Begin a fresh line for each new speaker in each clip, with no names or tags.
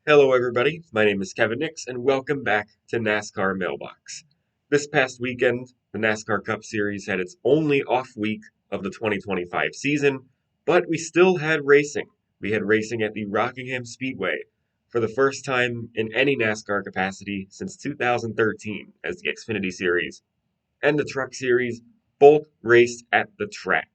Hello, everybody. My name is Kevin Nix, and welcome back to NASCAR Mailbox. This past weekend, the NASCAR Cup Series had its only off week of the 2025 season, but we still had racing. We had racing at the Rockingham Speedway for the first time in any NASCAR capacity since 2013, as the Xfinity Series and the Truck Series both raced at the track.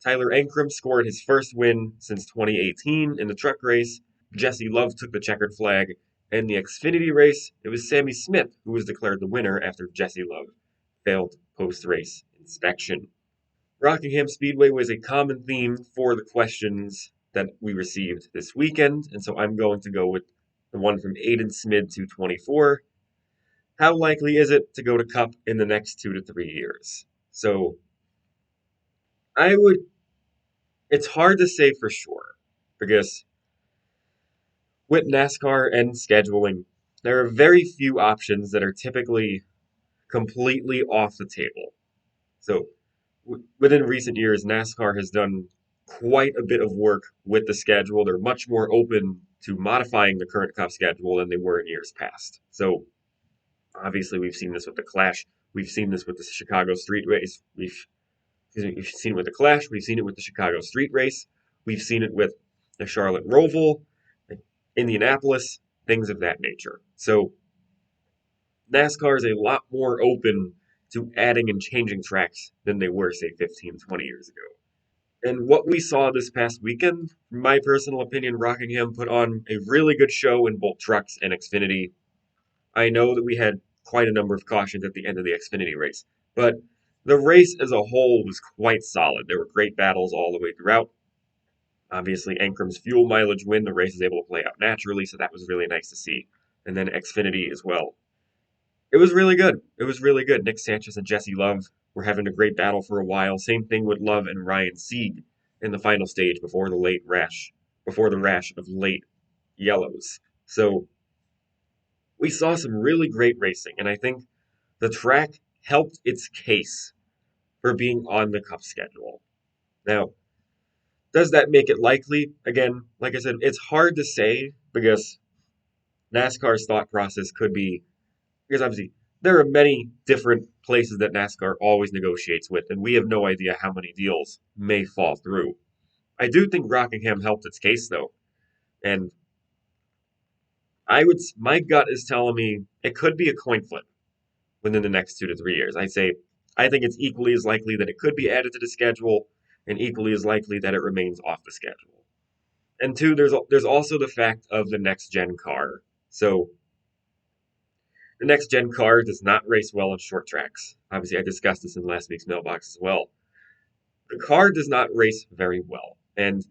Tyler Ankrum scored his first win since 2018 in the truck race. Jesse Love took the checkered flag. In the Xfinity race, it was Sammy Smith who was declared the winner after Jesse Love failed post-race inspection. Rockingham Speedway was a common theme for the questions that we received this weekend, and so I'm going to go with the one from Aiden Smid 224. How likely is it to go to Cup in the next 2 to 3 years? So I would it's hard to say for sure because with NASCAR and scheduling, there are very few options that are typically completely off the table. So, within recent years, NASCAR has done quite a bit of work with the schedule. They're much more open to modifying the current Cup schedule than they were in years past. So, obviously, we've seen this with the Clash. We've seen this with the Chicago Street Race. We've seen it with the Clash. We've seen it with the Chicago Street Race. We've seen it with the Charlotte Roval, Indianapolis, things of that nature. So NASCAR is a lot more open to adding and changing tracks than they were, say, 15, 20 years ago. And what we saw this past weekend, in my personal opinion, Rockingham put on a really good show in both trucks and Xfinity. I know that we had quite a number of cautions at the end of the Xfinity race, but the race as a whole was quite solid. There were great battles all the way throughout. Obviously, Ankrum's fuel mileage win, the race is able to play out naturally, so that was really nice to see. And then Xfinity as well. It was really good. It was really good. Nick Sanchez and Jesse Love were having a great battle for a while. Same thing with Love and Ryan Sieg in the final stage before the rash of late yellows. So we saw some really great racing, and I think the track helped its case for being on the Cup schedule. Now, does that make it likely? Again, like I said, it's hard to say because NASCAR's thought process could be because obviously there are many different places that NASCAR always negotiates with, and we have no idea how many deals may fall through. I do think Rockingham helped its case though, and my gut is telling me it could be a coin flip within the next 2 to 3 years. I think it's equally as likely that it could be added to the schedule, and equally as likely that it remains off the schedule. And two, there's also the fact of the next gen car. So the next gen car does not race well on short tracks. Obviously, I discussed this in last week's mailbox as well. The car does not race very well, and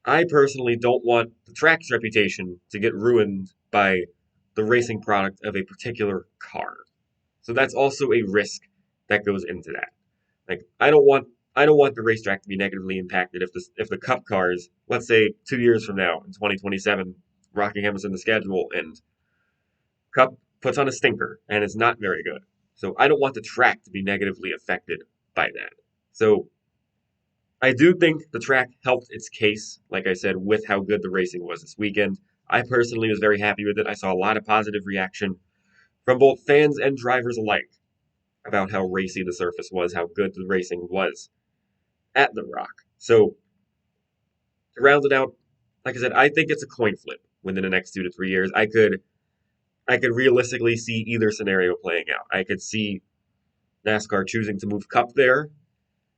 I personally don't want the track's reputation to get ruined by the racing product of a particular car. So that's also a risk that goes into that. Like I don't want the racetrack to be negatively impacted if the Cup cars, let's say 2 years from now in 2027, Rockingham is in the schedule and Cup puts on a stinker and it's not very good. So I don't want the track to be negatively affected by that. So I do think the track helped its case, like I said, with how good the racing was this weekend. I personally was very happy with it. I saw a lot of positive reaction from both fans and drivers alike about how racy the surface was, how good the racing was at the Rock. So to round it out, like I said, I think it's a coin flip within the next 2 to 3 years. I could realistically see either scenario playing out. I could see NASCAR choosing to move Cup there,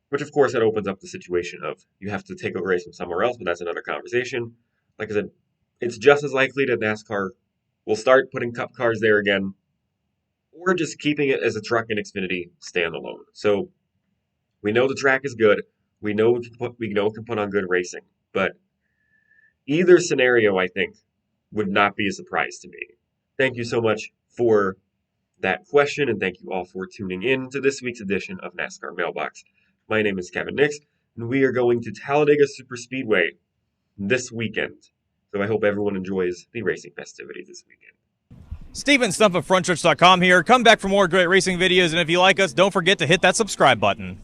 which of course that opens up the situation of you have to take a race from somewhere else, but that's another conversation. Like I said, it's just as likely that NASCAR will start putting Cup cars there again, or just keeping it as a truck and Xfinity standalone. So we know the track is good. We know it can put on good racing, but either scenario, I think, would not be a surprise to me. Thank you so much for that question, and thank you all for tuning in to this week's edition of NASCAR Mailbox. My name is Kevin Nix, and we are going to Talladega Superspeedway this weekend. So I hope everyone enjoys the racing festivities this weekend.
Steven Stump of Frontstretch.com here. Come back for more great racing videos, and if you like us, don't forget to hit that subscribe button.